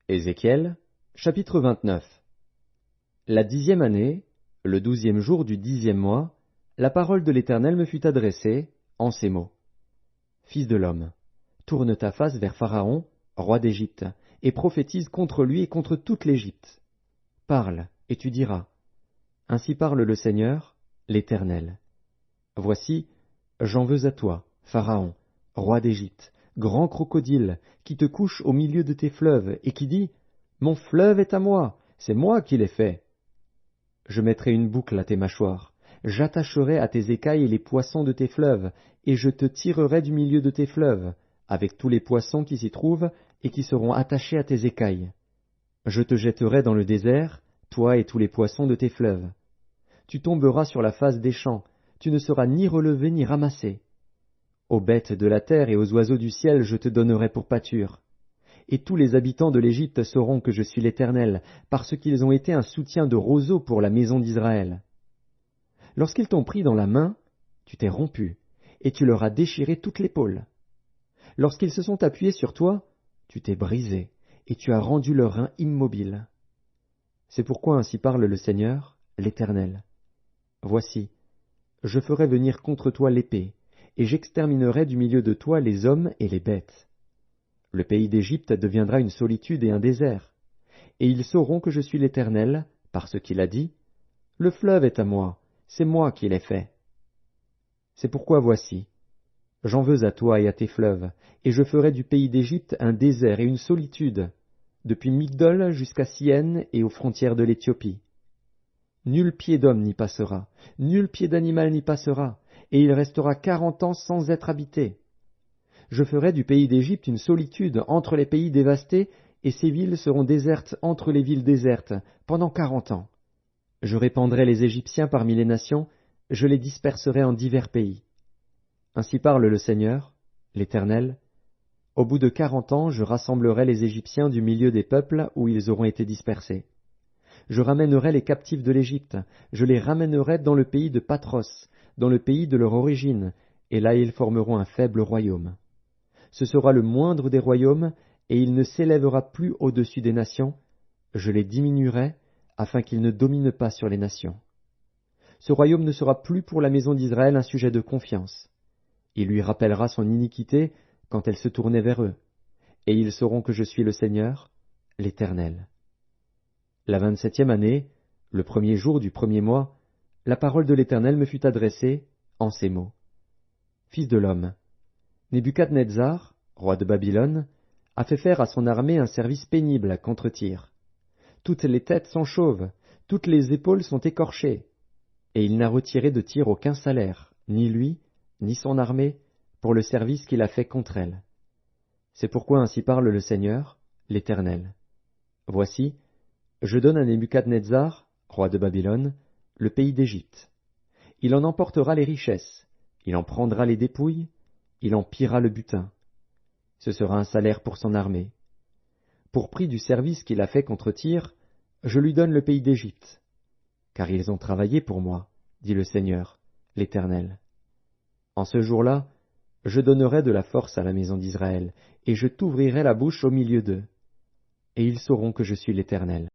Ézéchiel, chapitre 29. La 10e année, le 12e jour du 10e mois, la parole de l'Éternel me fut adressée, en ces mots. Fils de l'homme, tourne ta face vers Pharaon, roi d'Égypte, et prophétise contre lui et contre toute l'Égypte. Parle, et tu diras. Ainsi parle le Seigneur, l'Éternel. Voici, j'en veux à toi, Pharaon, roi d'Égypte, grand crocodile, qui te couche au milieu de tes fleuves, et qui dit, mon fleuve est à moi, c'est moi qui l'ai fait. Je mettrai une boucle à tes mâchoires, j'attacherai à tes écailles les poissons de tes fleuves, et je te tirerai du milieu de tes fleuves, avec tous les poissons qui s'y trouvent, et qui seront attachés à tes écailles. Je te jetterai dans le désert, toi et tous les poissons de tes fleuves. Tu tomberas sur la face des champs, tu ne seras ni relevé ni ramassé. Aux bêtes de la terre et aux oiseaux du ciel je te donnerai pour pâture. Et tous les habitants de l'Égypte sauront que je suis l'Éternel, parce qu'ils ont été un soutien de roseau pour la maison d'Israël. Lorsqu'ils t'ont pris dans la main, tu t'es rompu, et tu leur as déchiré toute l'épaule. Lorsqu'ils se sont appuyés sur toi, tu t'es brisé, et tu as rendu leurs reins immobiles. C'est pourquoi ainsi parle le Seigneur, l'Éternel. Voici, je ferai venir contre toi l'épée, et j'exterminerai du milieu de toi les hommes et les bêtes. Le pays d'Égypte deviendra une solitude et un désert, et ils sauront que je suis l'Éternel, parce qu'il a dit, le fleuve est à moi, c'est moi qui l'ai fait. C'est pourquoi voici, j'en veux à toi et à tes fleuves, et je ferai du pays d'Égypte un désert et une solitude, depuis Migdol jusqu'à Syène et aux frontières de l'Éthiopie. Nul pied d'homme n'y passera, nul pied d'animal n'y passera, et il restera 40 ans sans être habité. Je ferai du pays d'Égypte une solitude entre les pays dévastés, et ses villes seront désertes entre les villes désertes, pendant 40 ans. Je répandrai les Égyptiens parmi les nations, je les disperserai en divers pays. Ainsi parle le Seigneur, l'Éternel. Au bout de 40 ans, je rassemblerai les Égyptiens du milieu des peuples où ils auront été dispersés. Je ramènerai les captifs de l'Égypte, je les ramènerai dans le pays de Patros, dans le pays de leur origine, et là ils formeront un faible royaume. Ce sera le moindre des royaumes, et il ne s'élèvera plus au-dessus des nations, je les diminuerai, afin qu'ils ne dominent pas sur les nations. Ce royaume ne sera plus pour la maison d'Israël un sujet de confiance. Il lui rappellera son iniquité quand elle se tournait vers eux, et ils sauront que je suis le Seigneur, l'Éternel. La 27e année, le 1er jour du 1er mois, la parole de l'Éternel me fut adressée, en ces mots. Fils de l'homme, Nebuchadnezzar, roi de Babylone, a fait faire à son armée un service pénible contre Tyr. Toutes les têtes sont chauves, toutes les épaules sont écorchées, et il n'a retiré de Tyr aucun salaire, ni lui, ni son armée, pour le service qu'il a fait contre elle. C'est pourquoi ainsi parle le Seigneur, l'Éternel. Voici, je donne à Nebuchadnezzar, roi de Babylone, le pays d'Égypte. Il en emportera les richesses, il en prendra les dépouilles, il en pillera le butin. Ce sera un salaire pour son armée. Pour prix du service qu'il a fait contre Tyr, je lui donne le pays d'Égypte. Car ils ont travaillé pour moi, dit le Seigneur, l'Éternel. En ce jour-là, je donnerai de la force à la maison d'Israël, et je t'ouvrirai la bouche au milieu d'eux. Et ils sauront que je suis l'Éternel.